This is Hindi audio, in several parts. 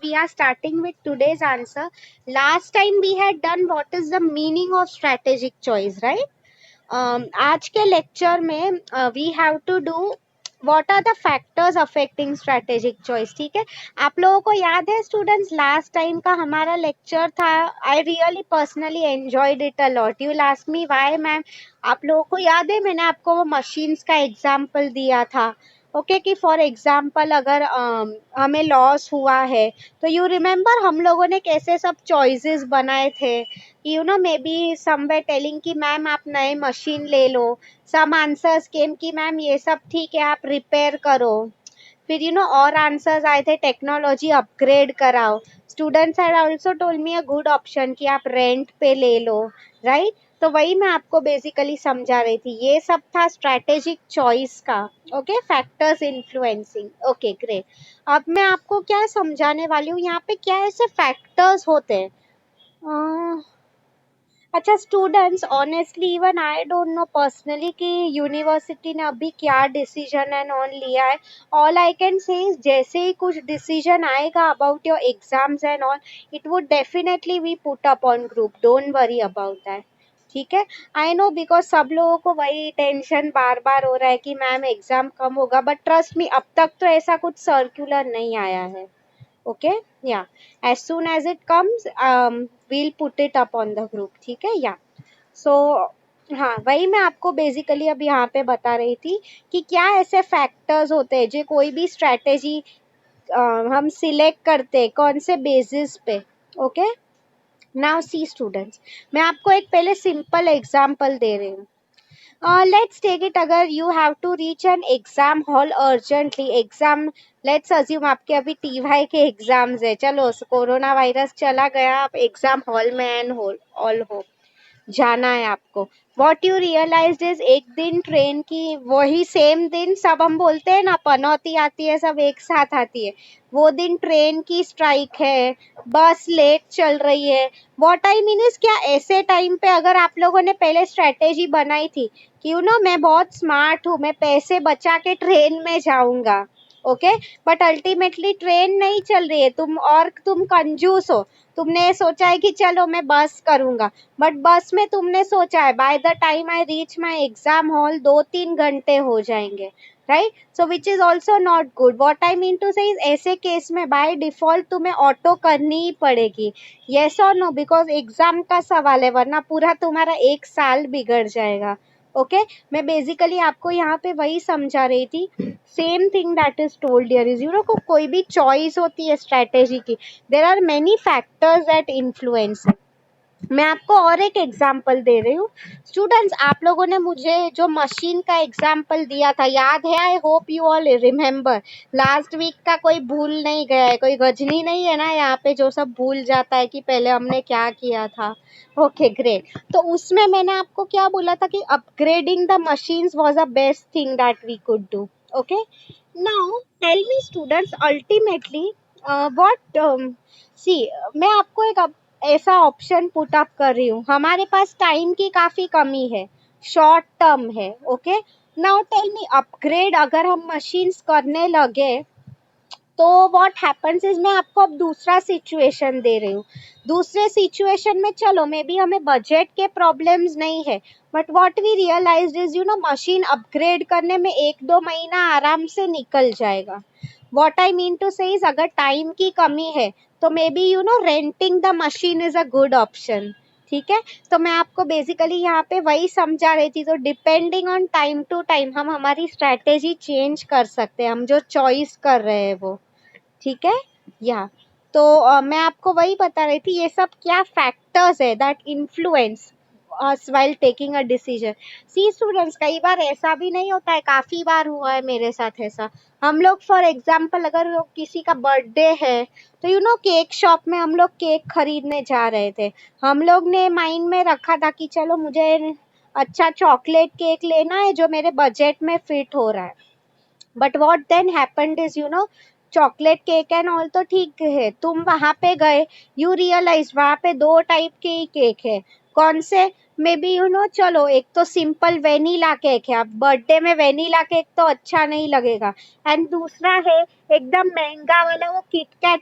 we are starting with today's answer. Last time we had done what is the meaning of strategic choice, right? आज के लेक्चर में we have to do what are the factors affecting strategic choice. ठीक है, आप लोगों को याद है स्टूडेंट्स, लास्ट टाइम का हमारा लेक्चर था. I really personally enjoyed it a lot. You last me why ma'am. आप लोगों को याद है मैंने आपको वो मशीन्स का एग्जाम्पल दिया था. ओके कि फॉर एग्जाम्पल अगर हमें लॉस हुआ है तो यू रिमेम्बर हम लोगों ने कैसे सब चॉइसेस बनाए थे. You know may be somewhere telling कि मैम आप नए मशीन ले लो. सम आंसर्स केम कि मैम ये सब ठीक है आप रिपेयर करो. फिर यू नो और आंसर्स आए थे टेक्नोलॉजी अपग्रेड कराओ. Students had also told me a good option कि आप रेंट पे ले लो, राइट. तो वही मैं आपको बेसिकली समझा रही थी. ये सब था स्ट्रैटेजिक चॉइस का. Okay, factors influencing. Okay great. अब मैं आपको क्या समझाने वाली हूँ, यहाँ पे क्या ऐसे फैक्टर्स होते हैं. अच्छा students, honestly even I don't know personally कि यूनिवर्सिटी ने अभी क्या डिसीजन एंड ऑन लिया है. All I can say is जैसे ही कुछ डिसीजन आएगा about your exams and all, it would definitely we put up on group. Don't worry about that. ठीक है, आई नो बिकॉज सब लोगों को वही टेंशन बार बार हो रहा है कि मैम एग्जाम कम होगा, बट ट्रस्ट मी अब तक तो ऐसा कुछ सर्कुलर नहीं आया है. Okay, yeah, as soon as it comes we'll put it up on the group. ठीक है, या सो हाँ वही मैं आपको बेसिकली अब यहाँ पे बता रही थी कि क्या ऐसे फैक्टर्स होते हैं जो कोई भी स्ट्रैटेजी हम सिलेक्ट करते हैं कौन से बेसिस पे. ओके, नाउ सी स्टूडेंट्स, मैं आपको एक पहले सिंपल एग्जांपल दे रही हूँ. लेट्स टेक इट, अगर you have to reach an exam hall urgently. Exam, let's assume आपके अभी टीवाई के एग्जाम्स है. चलो कोरोना वायरस चला गया, आप एग्जाम हॉल में एंड ऑल हो जाना है आपको. वॉट यू रियलाइज इज एक दिन ट्रेन की वही सेम दिन सब हम बोलते हैं ना पनौती आती है, सब एक साथ आती है. वो दिन ट्रेन की स्ट्राइक है, बस लेट चल रही है. वॉट आई मीन इज क्या ऐसे टाइम पे अगर आप लोगों ने पहले स्ट्रेटेजी बनाई थी कि यू नो मैं बहुत स्मार्ट हूँ, मैं पैसे बचा के ट्रेन में जाऊंगा. ओके, बट अल्टीमेटली ट्रेन नहीं चल रही है, तुम कंजूस हो. तुमने सोचा है कि चलो मैं बस करूंगा, बट बस में तुमने सोचा है by the time I reach my exam hall 2-3 घंटे हो जाएंगे, right. So which is also not good. What I mean to say ऐसे केस में बाय डिफॉल्ट तुम्हें ऑटो करनी ही पड़ेगी. येस और नो, बिकॉज एग्जाम का सवाल है, वरना पूरा तुम्हारा 1 साल बिगड़ जाएगा. ओके, मैं बेसिकली आपको यहाँ पे वही समझा रही थी. Same thing that is told here is, you know कोई भी चॉइस होती है स्ट्रेटेजी की, there are many factors that influence. मैं आपको और एक एग्जाम्पल दे रही हूँ. स्टूडेंट्स, आप लोगों ने मुझे जो मशीन का एग्जाम्पल दिया था याद है? I hope you all remember. Last week का कोई भूल नहीं गया है, कोई गजनी नहीं है ना यहाँ पे जो सब भूल जाता है कि पहले हमने क्या किया था. Okay great. तो उसमें मैंने आपको क्या बोला था कि upgrading the machines was a best thing that we could do. Okay, now tell me students, ultimately what see, मैं आपको एक ऐसा ऑप्शन पुट अप कर रही हूँ. हमारे पास टाइम की काफी कमी है, शॉर्ट टर्म है. Okay, now tell me, upgrade अगर हम मशीन्स करने लगे तो व्हाट हैपेंस इज, मैं आपको अब दूसरा सिचुएशन दे रही हूँ. दूसरे सिचुएशन में चलो मे बी हमें बजट के प्रॉब्लम्स नहीं है, but what we realized is you know machine upgrade करने में 1-2 महीना आराम से निकल जाएगा. What I mean to say is अगर टाइम की कमी है तो maybe you know renting the machine is a good option. ठीक है, तो मैं आपको बेसिकली यहाँ पे वही समझा रही थी. तो depending on time to time हम हमारी स्ट्रैटेजी चेंज कर सकते हैं, हम जो चॉइस कर रहे हैं वो. ठीक है, या तो मैं आपको वही बता रही थी ये सब क्या फैक्टर्स है that influence us while taking a decision. See students, कई बार ऐसा भी नहीं होता है, काफी बार हुआ है मेरे साथ ऐसा. हम लोग फॉर एग्जाम्पल अगर किसी का बर्थडे है तो यू नो केक शॉप में हम लोग केक खरीदने जा रहे थे. हम लोग ने माइंड में रखा था कि चलो मुझे अच्छा चॉकलेट केक लेना है जो मेरे बजट में फिट हो रहा है. But what then happened is you know chocolate cake and all तो ठीक है, तुम वहां पे गए, यू रियलाइज वहां पे 2 टाइप के ही केक है. कौन से? मे बी चलो एक तो सिंपल वेनिला केक है, अब बर्थडे में वेनिला केक तो अच्छा नहीं लगेगा। एंड दूसरा है एकदम महंगा वाला वो किटकैट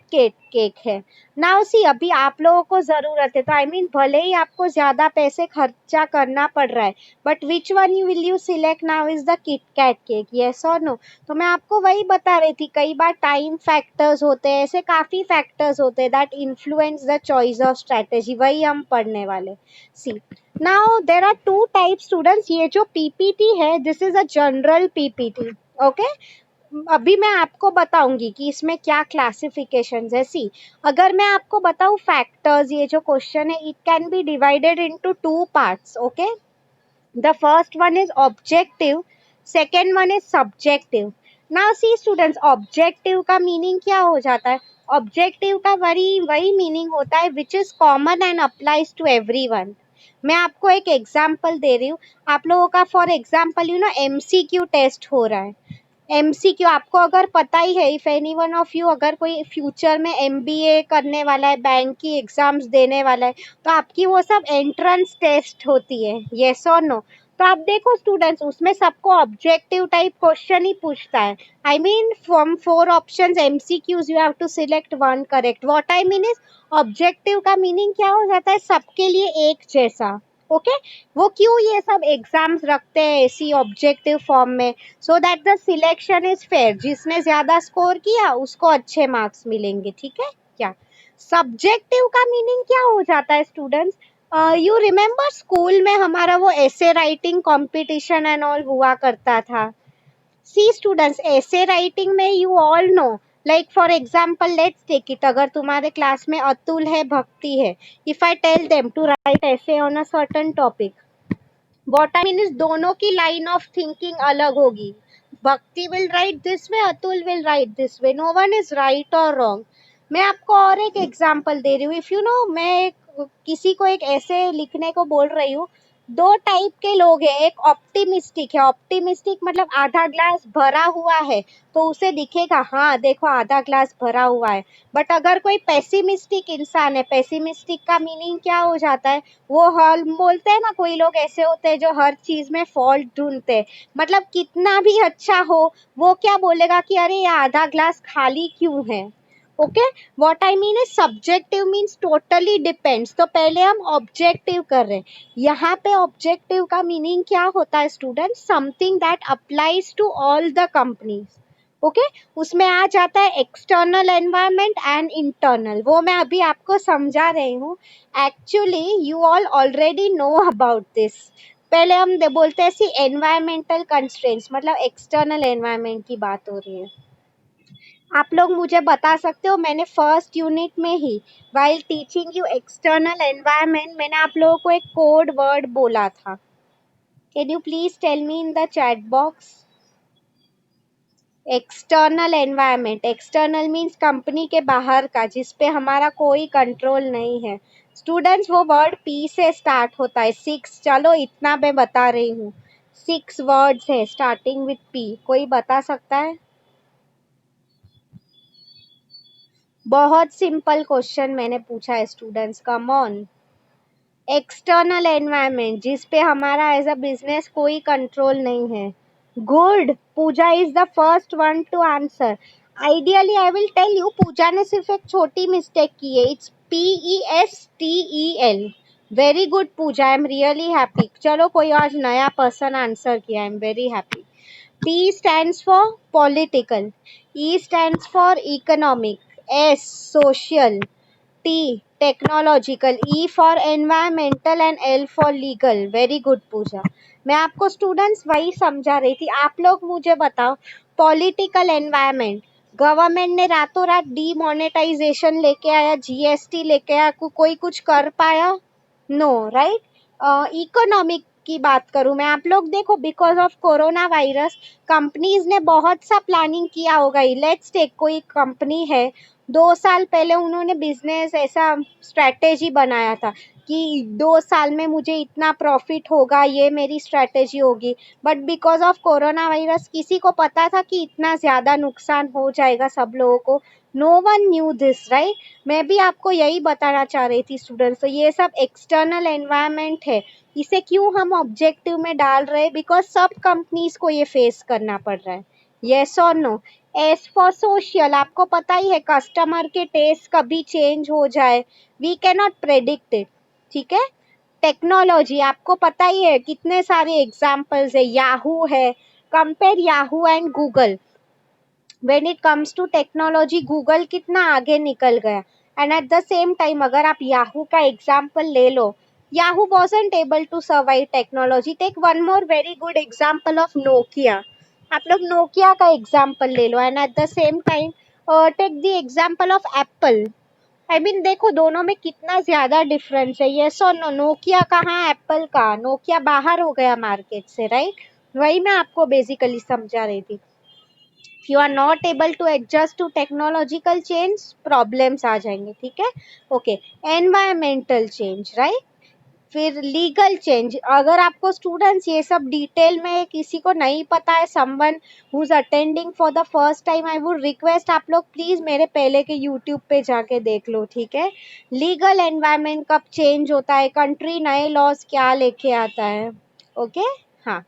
केक है। नाउ सी अभी आप लोगों को जरूरत है तो आई मीन भले ही आपको ज्यादा पैसे खर्चा करना पड़ रहा है, but which one you will you select now is the KitKat cake, yes और नो? तो मैं आपको वही बता रही थी, कई बार टाइम फैक्टर्स होते हैं, ऐसे काफी फैक्टर्स होते हैं that influence the choice of strategy, वही हम पढ़ने वाले। See now there are two type students, ये जो पीपीटी है this is a general PPT, okay? अभी मैं आपको बताऊंगी कि इसमें क्या क्लासिफिकेशंस है। सी अगर मैं आपको बताऊं फैक्टर्स, ये जो क्वेश्चन है it can be divided into two parts, okay? The first one is objective, second one is subjective. Now see students, objective का मीनिंग क्या हो जाता है? ऑब्जेक्टिव का वही मीनिंग होता है which is common and applies to everyone. मैं आपको एक एग्जांपल दे रही हूँ, आप लोगों का फॉर एग्जांपल एमसीक्यू टेस्ट हो रहा है। एमसीक्यू आपको अगर पता ही है, if any one of you अगर कोई फ्यूचर में एमबीए करने वाला है, बैंक की एग्जाम्स देने वाला है, तो आपकी वो सब एंट्रेंस टेस्ट होती है, यस और नो? तो आप देखो स्टूडेंट्स, उसमें सबको ऑब्जेक्टिव टाइप क्वेश्चन ही पूछता है। I mean from four options MCQs you have to select one correct. What I mean is objective का मीनिंग क्या हो जाता है? सबके लिए एक जैसा, ओके? वो क्यों ये सब एग्जाम्स रखते हैं ऐसी ऑब्जेक्टिव फॉर्म में? So that the selection is fair, जिसने ज्यादा स्कोर किया उसको अच्छे मार्क्स मिलेंगे, ठीक है क्या? सब्जेक्टिव का मीनिंग क्या हो जाता है स्टूडेंट्स? यू रिमेम्बर स्कूल में हमारा वो ऐसे राइटिंग कंपटीशन एंड ऑल हुआ करता था। सी स्टूडेंट्स, ऐसे राइटिंग में you all know, like for example let's take it, अगर तुम्हारे क्लास में अतुल है, भक्ति है, if I tell them to write ऐसे on a certain topic, what I mean is दोनों की लाइन ऑफ थिंकिंग अलग होगी। Bhakti will write this way, Atul will write this way, no one is right और रॉन्ग। मैं आपको और एक एग्जांपल दे रही हूँ, इफ यू नो मैं किसी को एक ऐसे लिखने को बोल रही हूँ, दो टाइप के लोग हैं, एक ऑप्टिमिस्टिक है, ऑप्टिमिस्टिक मतलब आधा ग्लास भरा हुआ है तो उसे दिखेगा हाँ देखो आधा ग्लास भरा हुआ है। बट अगर कोई पेसिमिस्टिक इंसान है, पेसिमिस्टिक का मीनिंग क्या हो जाता है? वो हम बोलते हैं ना, कोई लोग ऐसे होते हैं जो हर चीज में फॉल्ट ढूंढते हैं, मतलब कितना भी अच्छा हो वो क्या बोलेगा कि अरे ये आधा ग्लास खाली क्यों है, okay? What I mean is subjective means totally depends. तो पहले हम ऑब्जेक्टिव कर रहे हैं, यहाँ पे ऑब्जेक्टिव का मीनिंग क्या होता है student? Something that applies to all the companies, okay? उसमें आ जाता है एक्सटर्नल एनवायरनमेंट एंड इंटरनल, वो मैं अभी आपको समझा रही हूँ। Actually you all already know about this. पहले हम बोलते हैं सी एनवायरमेंटल कंस्ट्रेंट्स, मतलब एक्सटर्नल एनवायरनमेंट की बात हो रही है। आप लोग मुझे बता सकते हो, मैंने फर्स्ट यूनिट में ही while teaching you external environment मैंने आप लोगों को एक कोड वर्ड बोला था। Can you please tell me in the chat box? External environment, external means company के बाहर का, जिस पे हमारा कोई कंट्रोल नहीं है। स्टूडेंट्स वो वर्ड पी से स्टार्ट होता है, सिक्स, चलो इतना मैं बता रही हूँ, सिक्स वर्ड्स है स्टार्टिंग विथ पी, कोई बता सकता है? बहुत सिंपल क्वेश्चन मैंने पूछा है students, come on. External environment जिस पे हमारा एज अ बिजनेस कोई कंट्रोल नहीं है। Good, Pooja is the first one to answer. Ideally I will tell you, Pooja ने सिर्फ एक छोटी मिस्टेक की है, it's PESTEL। Very good Pooja, I am really happy. चलो कोई आज नया पर्सन आंसर किया, I am very happy. P stands for political, E stands for economic, S social, T technological, E for environmental and L for legal. Very good पूजा। मैं आपको स्टूडेंट्स वही समझा रही थी, आप लोग मुझे बताओ पॉलिटिकल एनवायरनमेंट, गवर्नमेंट ने रातों रात डीमोनेटाइजेशन लेके आया, जीएसटी लेके आया, कोई कुछ कर पाया? No, right? इकोनॉमिक की बात करूं मैं, आप लोग देखो because of corona virus companies ने बहुत सा प्लानिंग किया होगा। लेट्स टेक, कोई कंपनी है 2 साल पहले उन्होंने बिजनेस ऐसा स्ट्रेटेजी बनाया था कि 2 साल में मुझे इतना प्रॉफिट होगा, ये मेरी स्ट्रेटेजी होगी। But because of corona virus किसी को पता था कि इतना ज्यादा नुकसान हो जाएगा सब लोगों को? No one knew this, right? मैं भी आपको यही बताना चाह रही थी स्टूडेंट्स। तो ये सब एक्सटर्नल एनवायरनमेंट है, इसे क्यों हम ऑब्जेक्टिव में डाल रहे हैं? बिकॉज सब कंपनीज को ये फेस करना पड़ रहा है। येस और नो? एज फॉर सोशल, आपको पता ही है कस्टमर के टेस्ट कभी चेंज हो जाए, we can not predict it, ठीक है? टेक्नोलॉजी, आपको पता ही है कितने सारे एग्जाम्पल्स है, याहू है, compare Yahoo and Google. When it comes to technology, Google कितना आगे निकल गया। एंड एट द सेम टाइम अगर आप याहू का एग्जाम्पल ले लो, Yahoo wasn't able to survive technology. Take one more very good example of Nokia. आप लोग नोकिया का एग्जाम्पल ले लो। And at the same time take the example of Apple. I mean देखो दोनों में कितना ज्यादा डिफरेंस है। ये सो नो, नोकिया कहाँ, एप्पल का? नोकिया बाहर हो गया मार्केट से, राइट? वही मैं आपको बेसिकली समझा रही थी। You are not able to adjust to technological change, problems आ जाएंगे, ठीक है? Okay, environmental change, right? फिर लीगल चेंज। अगर आपको स्टूडेंट्स ये सब डिटेल में किसी को नहीं पता है, someone who is attending for the first time, I would request आप लोग प्लीज मेरे पहले के यूट्यूब पे जाके देख लो, ठीक है? लीगल एनवायरमेंट कब चेंज होता है, कंट्री नए लॉज क्या लेके आता है, ओके? हाँ,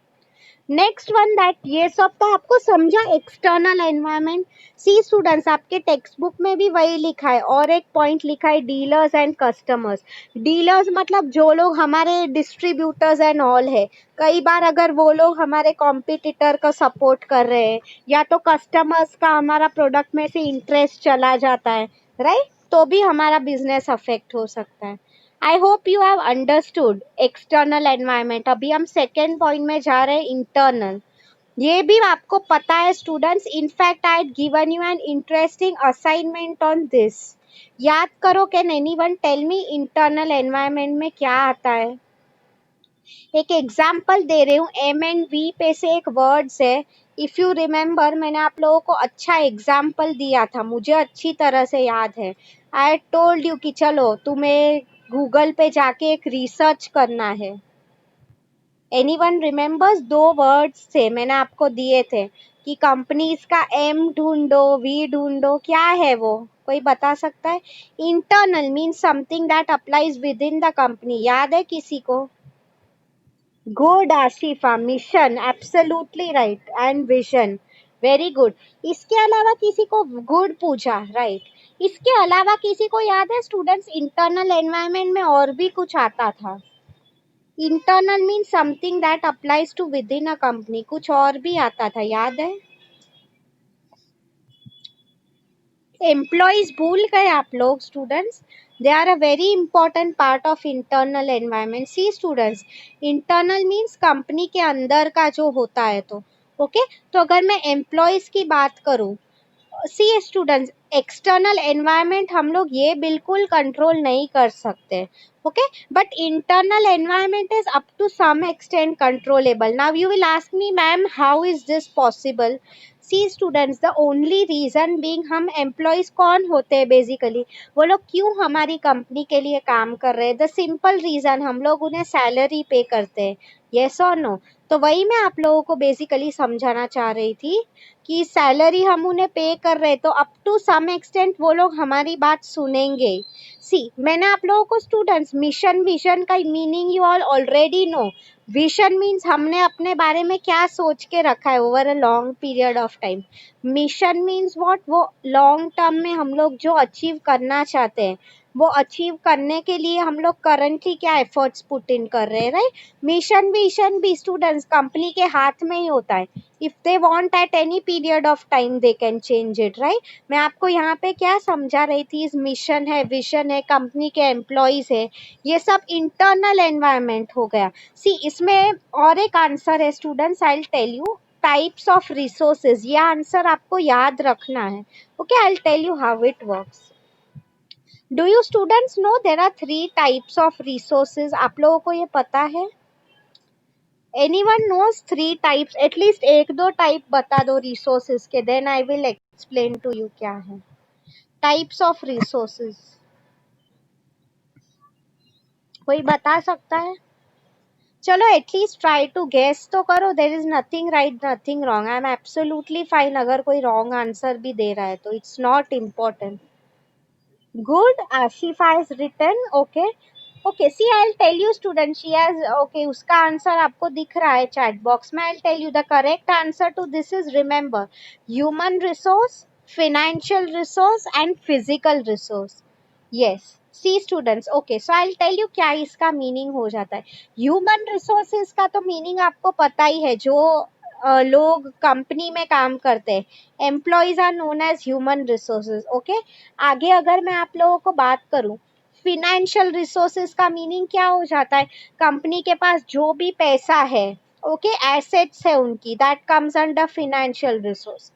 नेक्स्ट वन दैट, ये सब तो आपको समझा एक्सटर्नल एनवायरनमेंट। सी स्टूडेंट्स, आपके टेक्स्ट बुक में भी वही लिखा है, और एक पॉइंट लिखा है डीलर्स एंड कस्टमर्स। डीलर्स मतलब जो लोग हमारे डिस्ट्रीब्यूटर्स एंड ऑल है। कई बार अगर वो लोग हमारे कॉम्पिटिटर को सपोर्ट कर रहे हैं, या तो कस्टमर्स का हमारा प्रोडक्ट में से इंटरेस्ट चला जाता है, राइट? तो भी हमारा बिजनेस अफेक्ट हो सकता है। I hope you have understood external environment. अभी हम सेकेंड पॉइंट में जा रहे हैं, इंटरनल। ये भी आपको पता है students, in fact I had given you an interesting assignment on this. याद करो, can anyone tell me internal environment में क्या आता है? एक एग्जाम्पल दे रही हूँ, एम एंड वी पे से एक वर्ड्स है। इफ यू रिमेम्बर, मैंने आप लोगों को अच्छा एग्जाम्पल दिया था, मुझे अच्छी तरह से याद है। आई टोल्ड यू कि चलो तुम्हें गूगल पे जाके एक रिसर्च करना है। Anyone remembers? 2 वर्ड्स थे, मैंने आपको दिए थे कि कंपनीज का एम ढूंढो, वी ढूंढो, क्या है वो? कोई बता सकता है? Internal means something that applies within the company. याद है किसी को? Good Ashifa, mission, absolutely right, and vision, very good. इसके अलावा किसी को गुड पूछा, राइट? इसके अलावा किसी को याद है स्टूडेंट्स, इंटरनल एनवायरनमेंट में और भी कुछ आता था? Internal mean something that applies to within a company, कुछ और भी आता था, याद है? एम्प्लॉयज भूल गए आप लोग students? They are a very important part of internal environment. See students, internal means company के अंदर का जो होता है, तो ओके तो अगर मैं एम्प्लॉयज की बात करूं, सी स्टूडेंट्स, एक्सटर्नल एनवायरनमेंट हम लोग ये बिल्कुल कंट्रोल नहीं कर सकते, okay? But internal environment is up to some extent controllable. Now you will ask me, ma'am how is this possible? See students, the only reason being, हम एम्प्लॉयज कौन होते हैं बेसिकली? वो लोग क्यों हमारी कंपनी के लिए काम कर रहे हैं? द सिंपल रीजन, हम लोग उन्हें सैलरी पे करते हैं। येस और नो? तो वही मैं आप लोगों को बेसिकली समझाना चाह रही थी कि सैलरी हम उन्हें पे कर रहे, तो अप टू सम एक्सटेंट वो लोग हमारी बात सुनेंगे। सी, मैंने आप लोगों को स्टूडेंट्स मिशन विजन का meaning you all already know. Vision means हमने अपने बारे में क्या सोच के रखा है over a long period of time. Mission means what, वो लॉन्ग टर्म में हम लोग जो अचीव करना चाहते हैं, वो अचीव करने के लिए हम लोग करंटली क्या एफर्ट्स पुट इन कर रहे हैं, राइट? मिशन विजन भी स्टूडेंट्स कंपनी के हाथ में ही होता है। If they want at any period of time they can change it, right? मैं आपको यहाँ पे क्या समझा रही थी, इस मिशन है, विजन है, कंपनी के एम्प्लॉयज है, ये सब इंटरनल एनवायरनमेंट हो गया। सी, इसमें और एक आंसर है students, I will tell you, types of resources. ये आंसर आपको याद रखना है, okay? I will tell you how it works. Do you students know there are 3 types of resources? आप लोगों को ये पता है? anyone knows 3 types? एटलीस्ट एक दो टाइप बता दो रिसोर्सेज के, then I will explain to you क्या है टाइप्स ऑफ रिसोर्सेज। कोई बता सकता है? चलो एटलीस्ट ट्राई टू गेस तो करो. There is nothing right, nothing wrong. I am absolutely fine अगर कोई रॉन्ग आंसर भी दे रहा है तो. It's not important. Good. Ashifa has written. Okay. Okay. See, I'll tell you, student. She has. Okay. उसका आंसर आपको दिख रहा है चैट बॉक्स में. I'll tell you the correct answer to this is, remember, human resource, financial resource and physical resource. Yes. See students. Okay. So I'll tell you क्या इसका meaning हो जाता है. Human resources का तो meaning आपको पता ही है. जो लोग कंपनी में काम करते हैं, employees are known as human resources. Okay. आगे अगर मैं आप लोगों को बात करूं, फिनेंशियल रिसोर्सेज का मीनिंग क्या हो जाता है? कंपनी के पास जो भी पैसा है, ओके, एसेट्स है उनकी, that comes under financial resource.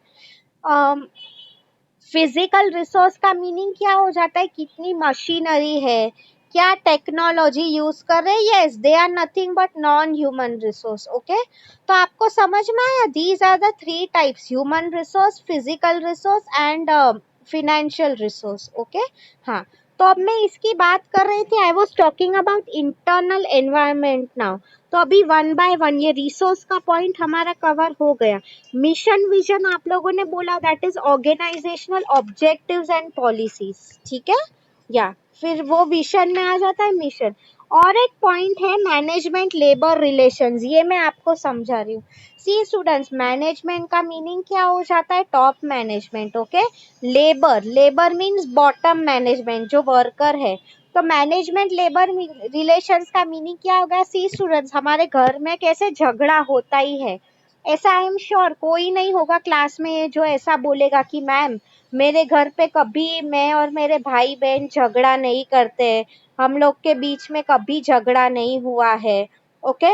Physical resource का मीनिंग क्या हो जाता है? कितनी मशीनरी है, क्या टेक्नोलॉजी यूज कर रहे हैं. Yes, they are nothing but non human resource. Okay. तो आपको समझ में आया? These are the three types: human resource, physical resource and financial resource. Okay. हाँ. तो अब मैं इसकी बात कर रही थी. I was talking about internal environment now. तो अभी वन बाय वन ये रिसोर्स का पॉइंट हमारा कवर हो गया. मिशन विजन आप लोगों ने बोला, that is organizational objectives and policies. ठीक है. या फिर वो विजन में आ जाता है मिशन. और एक पॉइंट है मैनेजमेंट लेबर रिलेशंस. ये मैं आपको समझा रही हूँ. सी स्टूडेंट्स, मैनेजमेंट का मीनिंग क्या हो जाता है? Top management. Okay. Labour, labour means bottom management, जो वर्कर है. तो मैनेजमेंट लेबर रिलेशंस का मीनिंग क्या होगा? सी स्टूडेंट्स, हमारे घर में कैसे झगड़ा होता ही है, ऐसा आई एम श्योर कोई नहीं होगा क्लास में जो ऐसा बोलेगा कि मैम, मेरे घर पे कभी मैं और मेरे भाई बहन झगड़ा नहीं करते, हम लोग के बीच में कभी झगड़ा नहीं हुआ है. ओके.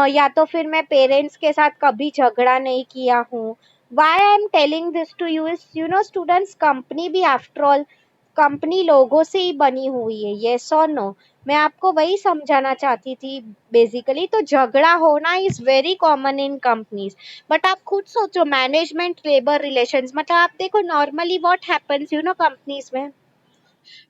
या तो फिर मैं पेरेंट्स के साथ कभी झगड़ा नहीं किया हूँ. Why I am telling this to you is, you know students, company भी आफ्टर ऑल कंपनी लोगों से ही बनी हुई है. येस और नो? मैं आपको वही समझाना चाहती थी बेसिकली. तो झगड़ा होना is very common in companies. But आप खुद सोचो, मैनेजमेंट लेबर रिलेशंस मतलब आप देखो normally what happens, you know, companies में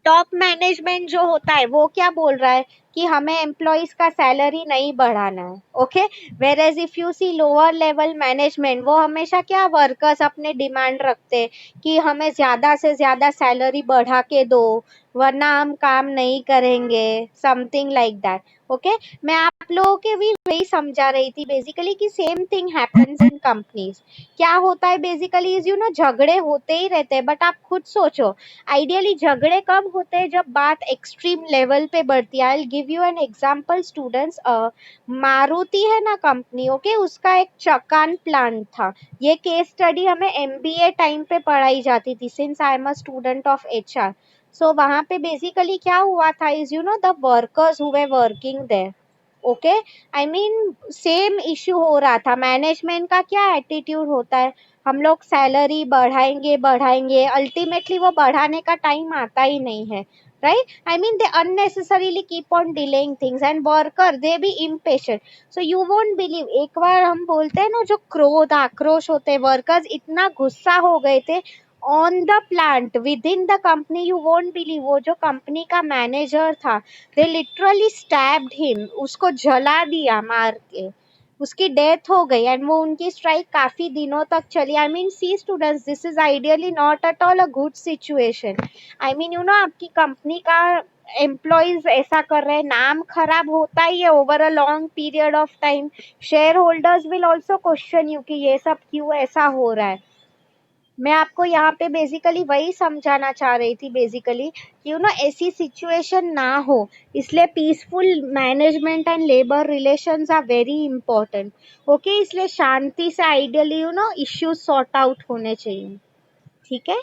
टॉप मैनेजमेंट जो होता है वो क्या बोल रहा है कि हमें एम्प्लॉयज का सैलरी नहीं बढ़ाना है. Okay. Whereas if you see lower level management, वो हमेशा क्या वर्कर्स अपने डिमांड रखते हैं कि हमें ज्यादा से ज्यादा सैलरी बढ़ा के दो, वरना हम काम नहीं करेंगे, समथिंग लाइक दैट. ओके. मैं आप लोगों के भी वही समझा रही थी बेसिकली कि same thing happens in companies. क्या होता है बेसिकली इज, यू नो, झगड़े होते ही रहते हैं. बट आप खुद सोचो, आइडियली झगड़े कब होते हैं? जब बात एक्सट्रीम लेवल पे बढ़ती है. I give you an example students. Maruti है ना कंपनी, ओके, उसका एक चकान प्लांट था. ये केस स्टडी हमें एमबीए टाइम पे पढ़ाई जाती थी, since I am a student of HR. So वहां पे बेसिकली क्या हुआ था is, you know, the workers who were working there, okay, I mean same issue हो रहा था. मैनेजमेंट का क्या एटीट्यूड होता है? हम लोग सैलरी बढ़ाएंगे बढ़ाएंगे, अल्टीमेटली वो बढ़ाने का टाइम आता ही नहीं है. Right. I mean they unnecessarily keep on delaying things and worker they B impatient. So you won't believe, एक बार हम बोलते हैं ना, जो क्रोध आक्रोश होते हैं, वर्कर्स इतना गुस्सा हो गए थे on the plant with in the company. You won't believe, वो जो कंपनी का मैनेजर था, दे लिटरली स्टैब्ड हिम, उसको जला दिया मार के, उसकी डेथ हो गई. एंड वो उनकी स्ट्राइक काफी दिनों तक चली. I mean see students, this is ideally not at all a good situation. I mean, you know, आपकी कंपनी का एम्प्लॉयज ऐसा कर रहे हैं, नाम खराब होता ही है over a long period of time. Shareholders will also question you कि ये सब क्यों ऐसा हो रहा है. मैं आपको यहाँ पे बेसिकली वही समझाना चाह रही थी बेसिकली, यू नो, ऐसी सिचुएशन ना हो, इसलिए peaceful management and labour relations are very important. Okay. इसलिए शांति से ideally, you know, issues sort out होने चाहिए. ठीक है.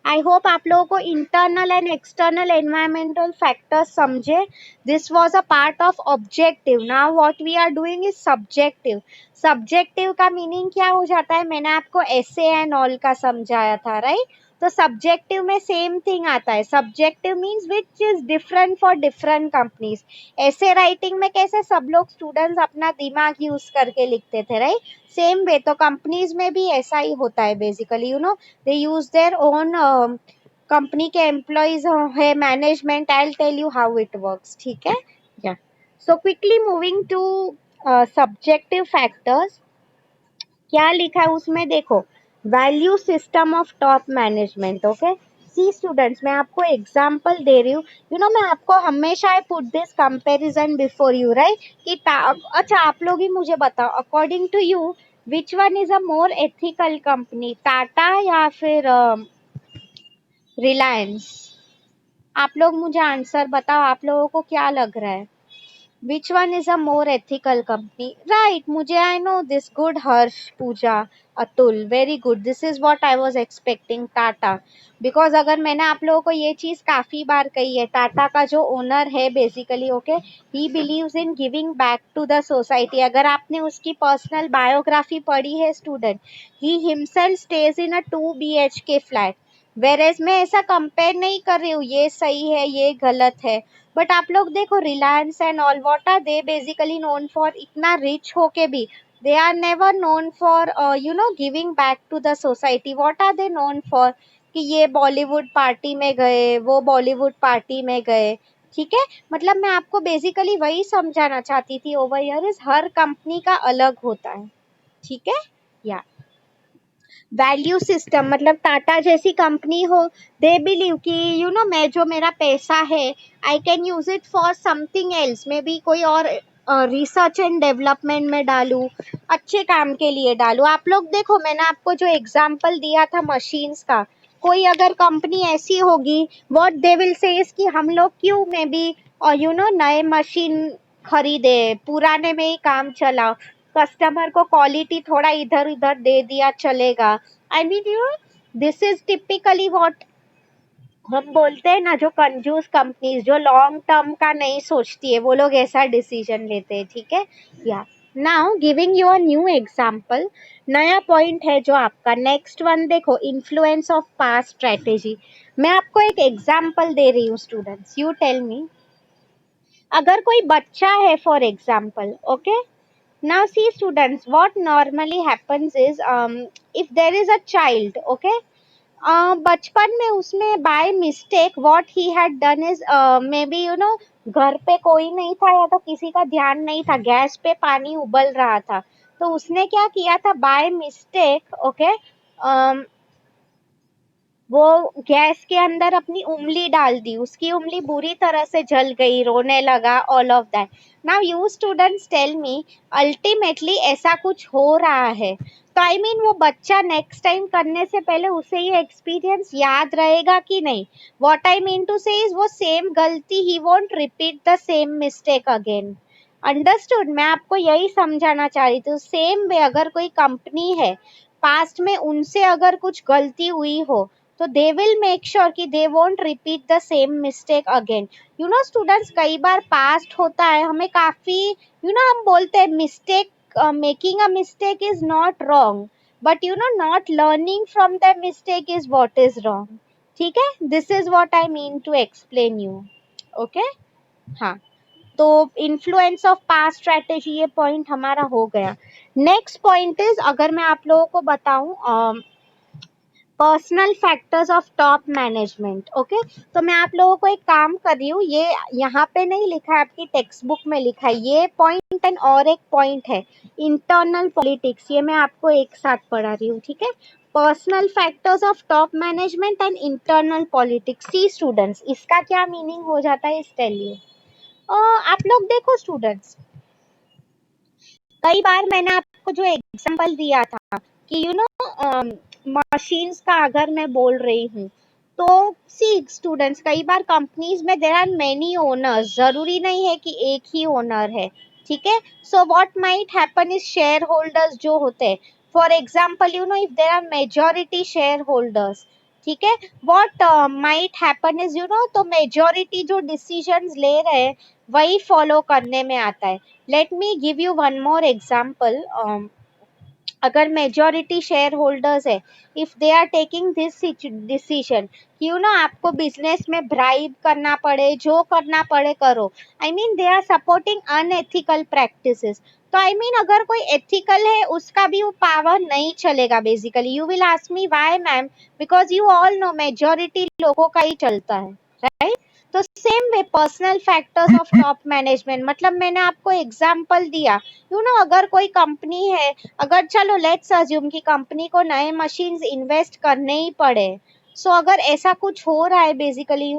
आई होप आप लोगों को internal and external environmental factors समझे. This was a part of objective. Now what we are doing is subjective. Subjective का मीनिंग क्या हो जाता है? मैंने आपको ऐसे एंड ऑल का समझाया था, राइट. तो सब्जेक्टिव में सेम थिंग आता है. Subjective means which is different for different companies. ऐसे राइटिंग में कैसे सब लोग स्टूडेंट्स अपना दिमाग यूज करके लिखते थे, राइट. सेम वे तो कंपनीज में भी ऐसा ही होता है basically, you know, they use their own, company के एम्प्लॉयज है management. I will tell you how it works. ठीक है. या So quickly moving to subjective factors, क्या लिखा है उसमें देखो, value system of top management. Okay, see students, मैं आपको एग्जांपल दे रही हूँ। मैं आपको हमेशा I put this comparison before you, right, कि अच्छा आप लोग ही मुझे बताओ, according to you which one is a more ethical company, Tata या फिर रिलायंस? आप लोग मुझे आंसर बताओ, आप लोगों को क्या लग रहा है? Which one is a more ethical company? Right, मुझे I know this. Good, Harsh, Pooja, Atul, very good. This is what I was expecting. Tata, because अगर मैंने आप लोगों को ये चीज काफी बार कही है, टाटा का जो ओनर है basically, okay, he believes in giving back to the society. अगर आपने उसकी पर्सनल बायोग्राफी पढ़ी है student, he himself stays in a 2 BHK flat. Whereas मैं ऐसा कंपेयर नहीं कर रही हूँ ये सही है ये गलत है, बट आप लोग देखो Reliance and all, what are they basically known for? इतना रिच होके भी they are never known for giving back to the society. What are they known for? कि ये बॉलीवुड पार्टी में गए, वो बॉलीवुड पार्टी में गए, ठीक है। मतलब मैं आपको बेसिकली वही समझाना चाहती थी, over here is her company का अलग होता है, ठीक है। या वैल्यू सिस्टम मतलब टाटा जैसी कंपनी हो, दे बिलीव कि मैं जो मेरा पैसा है I can use it for something else, may be कोई और रिसर्च एंड डेवलपमेंट में डालूं, अच्छे काम के लिए डालूं। आप लोग देखो, मैंने आपको जो एग्जांपल दिया था मशीन्स का, कोई अगर कंपनी ऐसी होगी, what they will say is कि हम लोग क्यों मे बी और नए मशीन खरीदे, पुराने में ही काम चला, कस्टमर को क्वालिटी थोड़ा इधर उधर दे दिया चलेगा। I mean this is typically what हम बोलते हैं ना, जो कंजूस कंपनीज जो लॉन्ग टर्म का नहीं सोचती है, वो लोग ऐसा डिसीजन लेते हैं, ठीक है। या now giving you a new example, नया पॉइंट है जो आपका नेक्स्ट वन देखो, इन्फ्लुएंस ऑफ पास्ट स्ट्रेटेजी। मैं आपको एक एग्जांपल दे रही हूँ स्टूडेंट्स, यू टेल मी, अगर कोई बच्चा है for example, okay, now see students, what normally happens is if there is a child, okay, बचपन में उसमें by mistake what he had done is, may be घर पे कोई नहीं था या तो किसी का ध्यान नहीं था, गैस पे पानी उबल रहा था, तो उसने क्या किया था बाय मिस्टेक, ओके, वो गैस के अंदर अपनी उंगली डाल दी, उसकी उंगली बुरी तरह से जल गई, रोने लगा, all of that. Now you students tell me, ultimately ऐसा कुछ हो रहा है, तो आई मीन वो बच्चा नेक्स्ट टाइम करने से पहले उसे ये एक्सपीरियंस याद रहेगा कि नहीं? What I mean to say is वो सेम गलती he won't repeat the same mistake again. Understood? मैं आपको यही समझाना चाह रही थी, सेम वे अगर कोई कंपनी है, पास्ट में उनसे अगर कुछ गलती हुई हो, तो दे विल मेक श्योर कि they won't repeat the same mistake again. Students, कई बार पास्ट होता है, हमें काफी हम बोलते हैं mistake, making a mistake is not wrong, but not learning from the mistake is what is wrong, ठीक है। This is what I mean to explain you, okay. हाँ, तो इन्फ्लुएंस ऑफ पास्ट स्ट्रेटेजी, ये पॉइंट हमारा हो गया। नेक्स्ट पॉइंट इज, अगर मैं आप लोगों को बताऊं personal factors of top management, okay, तो मैं आप लोगों को एक काम कर रही हूँ, ये यहाँ पे नहीं लिखा है, आपकी टेक्स्ट बुक में लिखा है ये पॉइंट, एंड और एक पॉइंट है इंटरनल पॉलिटिक्स, ये मैं आपको एक साथ पढ़ा रही हूँ, ठीक है। Personal factors of top management and internal politics. See students, इसका क्या मीनिंग हो जाता है इस टेल यू। आप लोग देखो स्टूडेंट्स, कई बार मैंने आपको जो एग्जांपल दिया था कि मशीन्स का अगर मैं बोल रही हूँ, तो सी स्टूडेंट्स, कई बार कंपनीज में देयर आर मेनी ओनर्स, जरूरी नहीं है कि एक ही ओनर है, ठीक है। So what might happen is shareholders जो होते हैं, for example if there are majority shareholders, ठीक है, व्हाट माइट हैपन इज तो मेजॉरिटी जो डिसीजंस ले रहे हैं वही फॉलो करने में आता है। Let me give you one more example, अगर मेजॉरिटी शेयर होल्डर्स है, if they are taking this decision कि आपको बिजनेस में ब्राइब करना पड़े, जो करना पड़े करो, I mean they are supporting unethical practices, तो आई मीन अगर कोई एथिकल है उसका भी वो पावर नहीं चलेगा basically. You will ask me why ma'am, because you all know majority लोगों का ही चलता है, राइट। तो same way personal factors of top management, मतलब मैंने आपको एग्जांपल दिया, अगर कोई कंपनी है, अगर चलो लेट्स अज्यूम कि कंपनी को नए मशीन्स इन्वेस्ट करने ही पड़े, सो अगर ऐसा कुछ हो रहा है बेसिकली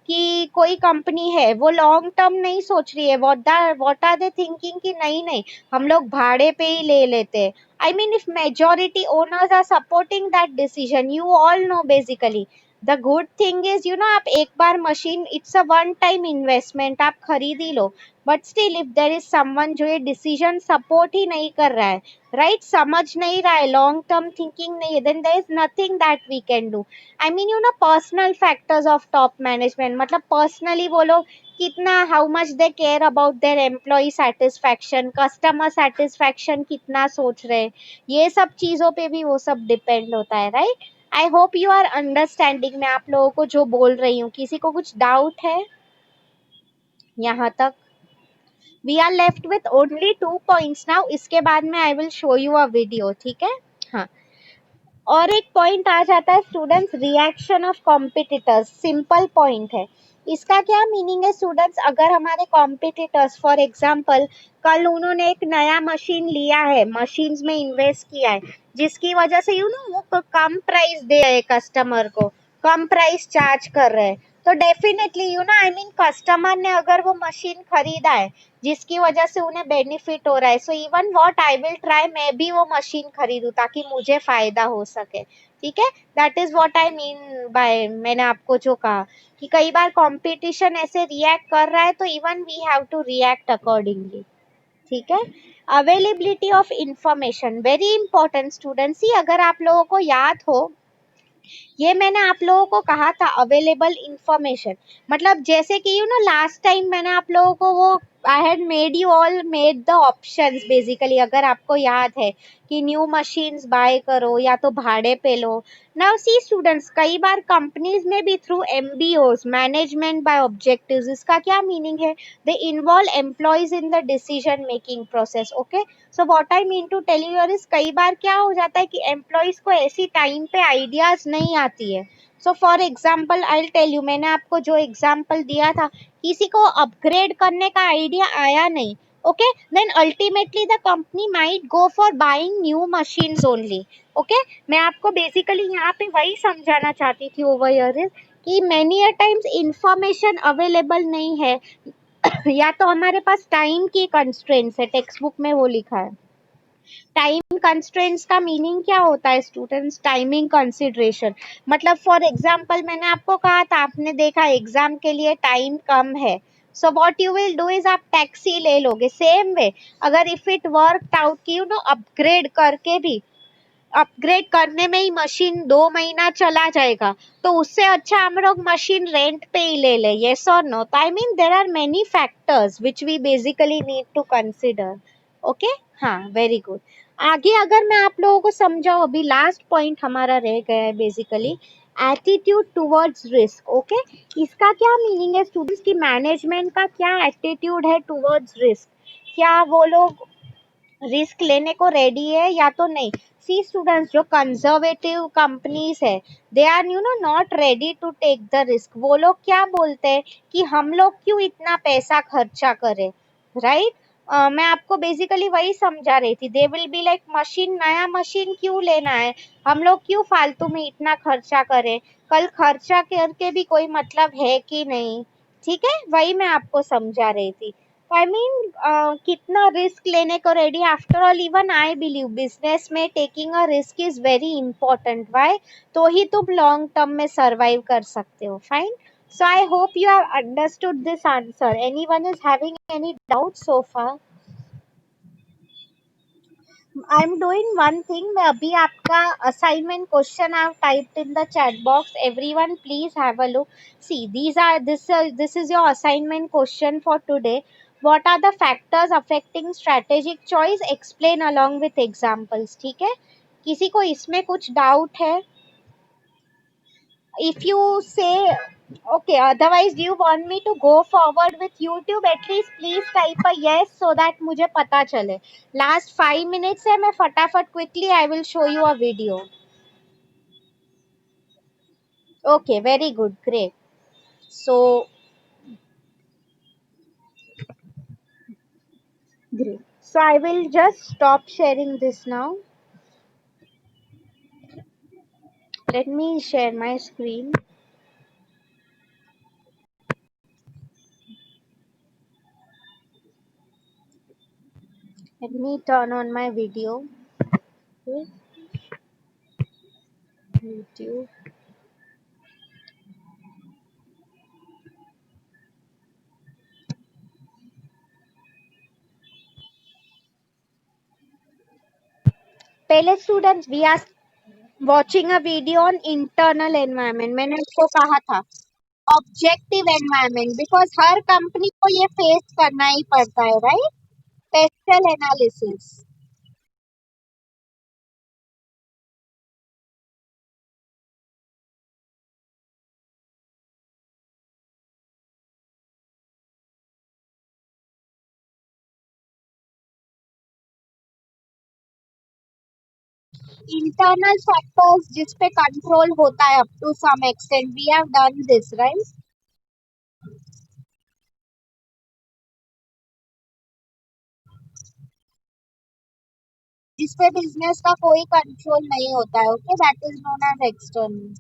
कि कोई कंपनी है वो लॉन्ग टर्म नहीं सोच रही है, व्हाट आर दे थिंकिंग कि नहीं नहीं हम लोग भाड़े पे ही ले लेते हैं। I mean, if majority owners are supporting that decision, you all know basically. The good thing is, आप एक बार machine, it's a one time investment, आप खरीद ही लो, but still if there is someone जो ये decision support ही नहीं कर रहा है, right, समझ नहीं रहा है, long term thinking नहीं है, then there is nothing that we can do. I mean, personal factors of top management, मतलब personally वो लोग कितना, how much they care about their employee satisfaction, customer satisfaction कितना सोच रहे हैं, ये सब चीजों पे भी वो सब डिपेंड होता है, right. I hope you are understanding मैं आप लोगों को जो बोल रही हूँ। किसी को कुछ डाउट है यहाँ तक? We are left with only 2 points now, इसके बाद में I will show you a video, ठीक है। हाँ, और एक पॉइंट आ जाता है students, reaction of competitors, simple point है। इसका क्या मीनिंग है स्टूडेंट्स, अगर हमारे कॉम्पिटिटर्स फॉर एग्जांपल कल उन्होंने एक नया मशीन लिया है, मशीन्स में इन्वेस्ट किया है, जिसकी वजह से वो कम प्राइस दे रहे कस्टमर को, कम प्राइस चार्ज कर रहे हैं, तो डेफिनेटली आई मीन कस्टमर ने अगर वो मशीन खरीदा है जिसकी वजह से उन्हें बेनिफिट हो रहा है, so even what I will try, मैं भी वो मशीन खरीदूं ताकि मुझे फायदा हो सके, ठीक है। That is what I mean by, मैंने आपको जो कहा कि कई बार कंपटीशन ऐसे रिएक्ट कर रहा है तो even we have to react accordingly, ठीक है। Availability of information very important students, ही अगर आप लोगों को याद हो, ये मैंने आप लोगों को कहा था अवेलेबल इंफॉर्मेशन, मतलब जैसे कि लास्ट टाइम मैंने आप लोगों को वो I had made you all made the options basically, अगर आपको याद है कि न्यू मशीन्स बाय करो या तो भाड़े पे लो। नाउ सी स्टूडेंट्स, कई बार कंपनीज में भी through MBOs, management by objectives, इसका क्या मीनिंग है, they involve employees in the decision making process, okay. So what I mean to tell you is, कई बार क्या हो जाता है कि एम्प्लॉयज को ऐसी टाइम पे आइडियाज नहीं आती है। So for example I will tell you, मैंने आपको जो एग्जाम्पल दिया था, किसी को अपग्रेड करने का आइडिया आया नहीं, okay, then ultimately the company might go for buying new machines only, okay. मैं आपको बेसिकली यहाँ पे वही समझाना चाहती थी ओवर हियर कि many a times information available नहीं है या तो हमारे पास टाइम की कंस्ट्रेंट्स है, टेक्स्ट बुक में वो लिखा है। टाइम कंस्ट्रेंट्स का मीनिंग क्या होता है स्टूडेंट्स, टाइमिंग कंसिडरेशन, मतलब फॉर एग्जांपल मैंने आपको कहा था, आपने देखा एग्जाम के लिए टाइम कम है, so what you will do is आप टैक्सी ले लोगे। सेम वे अगर इफ इट वर्क आउट की अपग्रेड करके भी, अपग्रेड करने में ही मशीन 2 महीना चला जाएगा, तो उससे अच्छा हम लोग मशीन रेंट पे ही ले ले, यस और नो। तो I mean there are many factors which we basically need to consider, okay. हाँ, वेरी गुड। आगे अगर मैं आप लोगों को समझाऊं, अभी लास्ट पॉइंट हमारा रह गया है basically, attitude towards risk, okay. इसका क्या मीनिंग है स्टूडेंट्स की मैनेजमेंट का क्या एटीट्यूड है टुवर्ड्स रिस्क, क्या वो लोग रिस्क लेने को रेडी है या तो नहीं। सी स्टूडेंट्स, जो कंजर्वेटिव कंपनीज है, they are not ready to take the risk. वो लोग क्या बोलते हैं कि हम लोग क्यों इतना पैसा खर्चा करें, राइट। मैं आपको बेसिकली वही समझा रही थी, they will be like machine, नया मशीन क्यों लेना है, हम लोग क्यों फालतू में इतना खर्चा करें, कल खर्चा करके भी कोई मतलब है कि नहीं, ठीक है, वही मैं आपको समझा रही थी। आई मीन कितना रिस्क लेने को ready, after all even I believe business में taking a risk is very important, why, तो ही तुम लॉन्ग टर्म में सर्वाइव कर सकते हो, fine. So I hope you have understood this answer. Anyone is having any doubt so far? I'm doing one thing. मैं अभी आपका assignment question I've typed in the chat box. Everyone, please have a look. See, this is your assignment question for today. What are the factors affecting strategic choice? Explain along with examples. ठीक है? किसी को इसमें कुछ doubt है? If you say okay, otherwise do you want me to go forward with YouTube? At least please type a yes so that मुझे पता चले. Last 5 minutes है, मैं फटाफट quickly I will show you a video. Okay, very good, great. So So I will just stop sharing this now. Let me share my screen. Let me turn on my video. Okay, YouTube. पहले students we are watching a video on internal environment. मैंने उसको कहा था ऑब्जेक्टिव एनवायरनमेंट बिकॉज हर कंपनी को ये फेस करना ही पड़ता है, right? PESTEL analysis. Internal factors जिस पे कंट्रोल होता है up to some extent, we have done this, right? जिस पे बिजनेस का कोई कंट्रोल नहीं होता है, okay, that is known as external.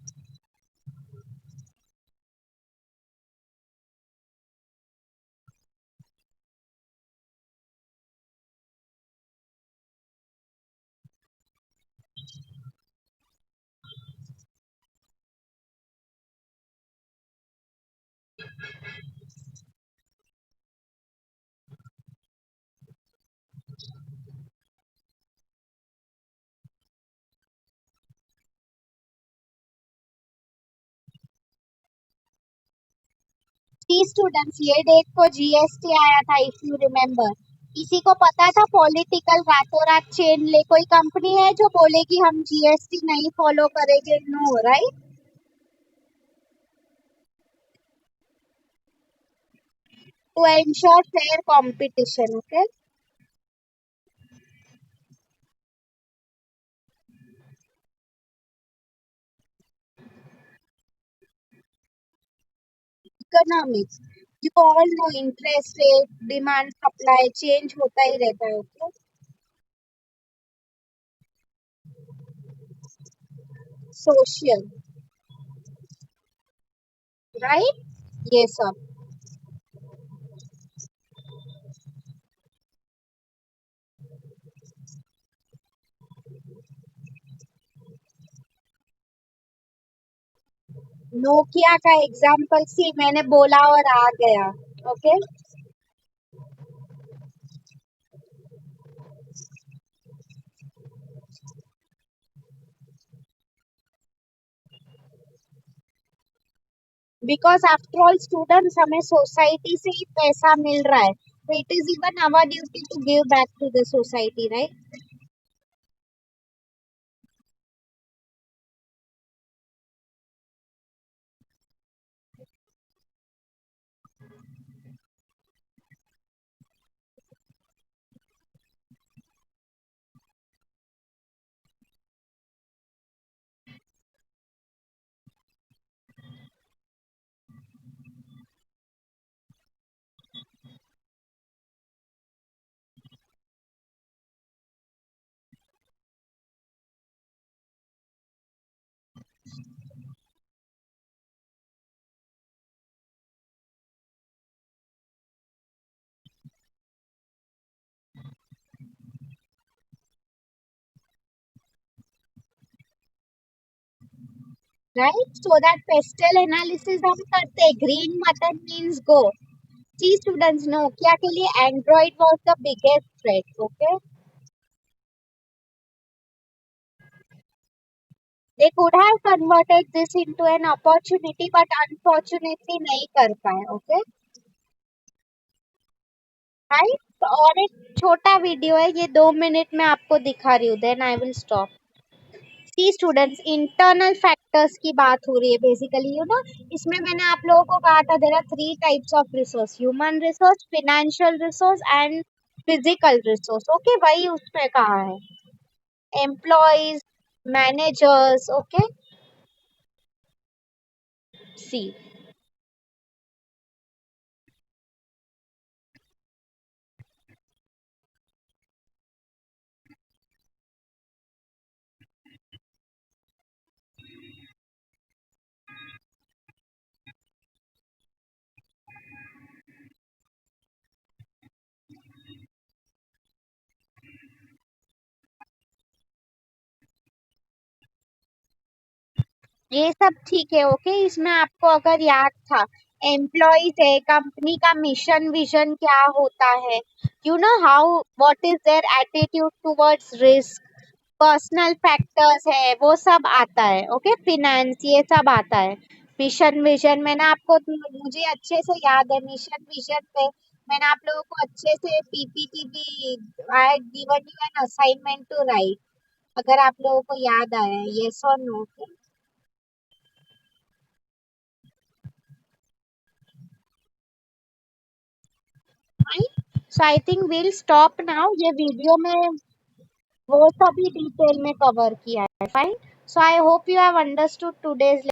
जी स्टूडेंट्स, ये डेट को जीएसटी आया था, इफ यू रिमेम्बर. किसी को पता था पॉलिटिकल रातों रात चेन ले कोई कंपनी है जो बोलेगी हम जीएसटी नहीं फॉलो करेंगे? No, right? To ensure fair competition, okay. Economics, you all know interest rate, demand supply change होता ही रहता है, ओके. Social, right? ये सब. नोकिया का एग्जाम्पल सी मैंने बोला और आ गया, okay. Because after all students, हमें सोसाइटी से ही पैसा मिल रहा है, तो it is even our duty to give back to the society, right? Right, so that PESTEL analysis हम करते हैं. Green button means go. जी स्टूडेंट्स, नोकिया के लिए Android was the biggest threat, okay. They could have converted this into an opportunity but unfortunately नहीं कर पाए, ओके. राइट, और एक छोटा वीडियो है, ये 2 मिनट में आपको दिखा रही हूँ, then I will stop. See students, internal factors की बात हो रही है बेसिकली, यू नो. इसमें मैंने आप लोगों को कहा था there are 3 types of resource: human resource, financial resource and physical resource, okay. वही उसमें कहा है, एम्प्लॉयज, मैनेजर्स, ओके. सी, ये सब ठीक है, ओके। इसमें आपको अगर याद था, एम्प्लॉयज है, कंपनी का मिशन विजन क्या होता है, you know how, what is their attitude towards risk, personal factors है, वो सब आता है, ओके। फिनेंस, ये सब आता है। मिशन विजन मैंने आपको, मुझे अच्छे से याद है, मिशन विजन पे मैंने आप लोगों को अच्छे से पीपीटी भी, I given you an assignment to right, अगर आप लोगों को याद आया, यस और no. So I think will stop now, ये वीडियो में वो सभी डिटेल में कवर किया है, fine. So I hope you have understood today's